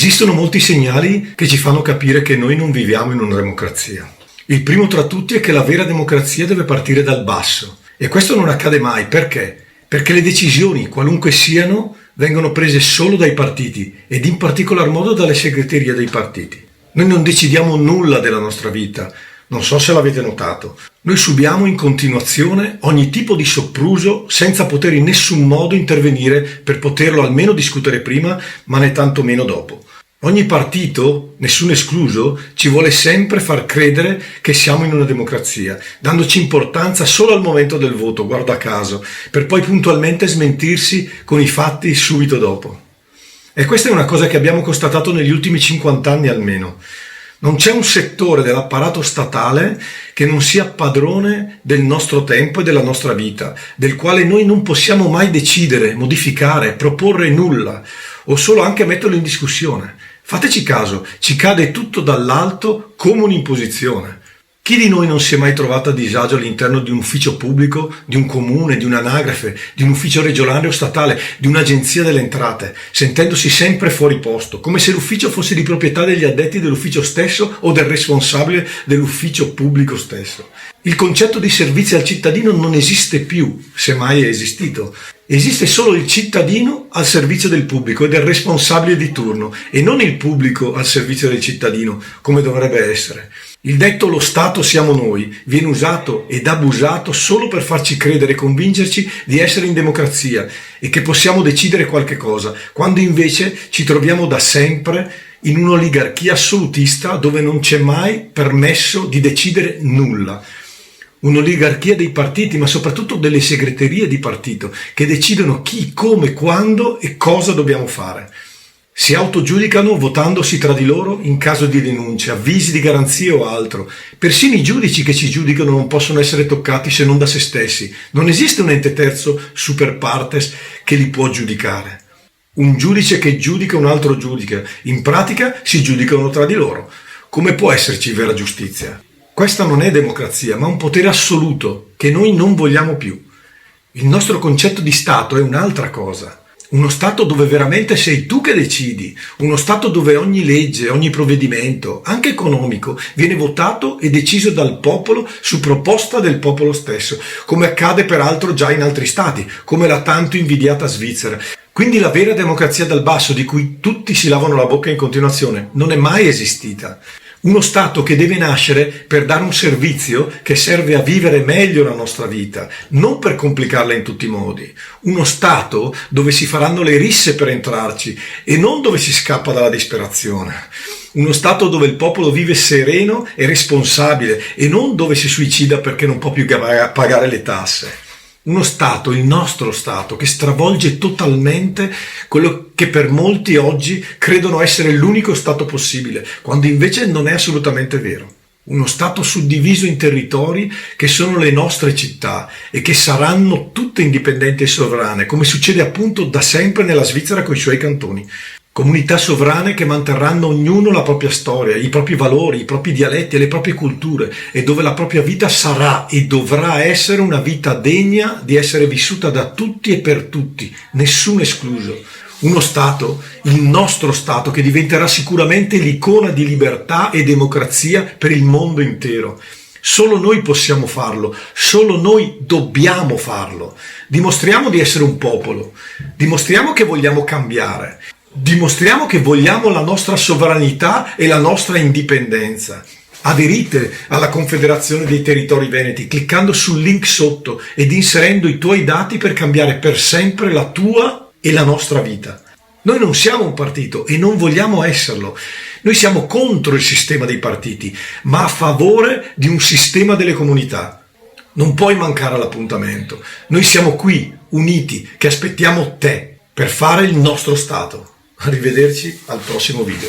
Esistono molti segnali che ci fanno capire che noi non viviamo in una democrazia. Il primo tra tutti è che la vera democrazia deve partire dal basso. E questo non accade mai. Perché? Perché le decisioni, qualunque siano, vengono prese solo dai partiti ed in particolar modo dalle segreterie dei partiti. Noi non decidiamo nulla della nostra vita. Non so se l'avete notato. Noi subiamo in continuazione ogni tipo di sopruso senza poter in nessun modo intervenire per poterlo almeno discutere prima, ma né tanto meno dopo. Ogni partito, nessuno escluso, ci vuole sempre far credere che siamo in una democrazia, dandoci importanza solo al momento del voto, guarda caso, per poi puntualmente smentirsi con i fatti subito dopo. E questa è una cosa che abbiamo constatato negli ultimi 50 anni almeno. Non c'è un settore dell'apparato statale che non sia padrone del nostro tempo e della nostra vita, del quale noi non possiamo mai decidere, modificare, proporre nulla, o solo anche metterlo in discussione. Fateci caso, ci cade tutto dall'alto come un'imposizione. Chi di noi non si è mai trovato a disagio all'interno di un ufficio pubblico, di un comune, di un'anagrafe, di un ufficio regionale o statale, di un'agenzia delle entrate, sentendosi sempre fuori posto, come se l'ufficio fosse di proprietà degli addetti dell'ufficio stesso o del responsabile dell'ufficio pubblico stesso? Il concetto di servizio al cittadino non esiste più, se mai è esistito. Esiste solo il cittadino al servizio del pubblico e del responsabile di turno, e non il pubblico al servizio del cittadino, come dovrebbe essere. Il detto "lo Stato siamo noi" viene usato ed abusato solo per farci credere e convincerci di essere in democrazia e che possiamo decidere qualche cosa, quando invece ci troviamo da sempre in un'oligarchia assolutista dove non c'è mai permesso di decidere nulla. Un'oligarchia dei partiti, ma soprattutto delle segreterie di partito, che decidono chi, come, quando e cosa dobbiamo fare. Si autogiudicano votandosi tra di loro in caso di denuncia, avvisi di garanzie o altro. Persino i giudici che ci giudicano non possono essere toccati se non da se stessi. Non esiste un ente terzo super partes che li può giudicare. Un giudice che giudica un altro giudice. In pratica si giudicano tra di loro. Come può esserci vera giustizia? Questa non è democrazia, ma un potere assoluto che noi non vogliamo più. Il nostro concetto di Stato è un'altra cosa. Uno Stato dove veramente sei tu che decidi, uno Stato dove ogni legge, ogni provvedimento, anche economico, viene votato e deciso dal popolo su proposta del popolo stesso, come accade peraltro già in altri Stati, come la tanto invidiata Svizzera. Quindi la vera democrazia dal basso, di cui tutti si lavano la bocca in continuazione, non è mai esistita. Uno Stato che deve nascere per dare un servizio che serve a vivere meglio la nostra vita, non per complicarla in tutti i modi. Uno Stato dove si faranno le risse per entrarci e non dove si scappa dalla disperazione. Uno Stato dove il popolo vive sereno e responsabile e non dove si suicida perché non può più pagare le tasse. Uno Stato, il nostro Stato, che stravolge totalmente quello che per molti oggi credono essere l'unico Stato possibile, quando invece non è assolutamente vero. Uno Stato suddiviso in territori che sono le nostre città e che saranno tutte indipendenti e sovrane, come succede appunto da sempre nella Svizzera con i suoi cantoni. Comunità sovrane che manterranno ognuno la propria storia, i propri valori, i propri dialetti e le proprie culture, e dove la propria vita sarà e dovrà essere una vita degna di essere vissuta da tutti e per tutti, nessuno escluso. Uno Stato, il nostro Stato, che diventerà sicuramente l'icona di libertà e democrazia per il mondo intero. Solo noi possiamo farlo, solo noi dobbiamo farlo. Dimostriamo di essere un popolo, dimostriamo che vogliamo cambiare. Dimostriamo che vogliamo la nostra sovranità e la nostra indipendenza. Aderite alla Confederazione dei Territori Veneti cliccando sul link sotto ed inserendo i tuoi dati per cambiare per sempre la tua e la nostra vita. Noi non siamo un partito e non vogliamo esserlo. Noi siamo contro il sistema dei partiti, ma a favore di un sistema delle comunità. Non puoi mancare all'appuntamento. Noi siamo qui, uniti, che aspettiamo te per fare il nostro Stato. Arrivederci al prossimo video.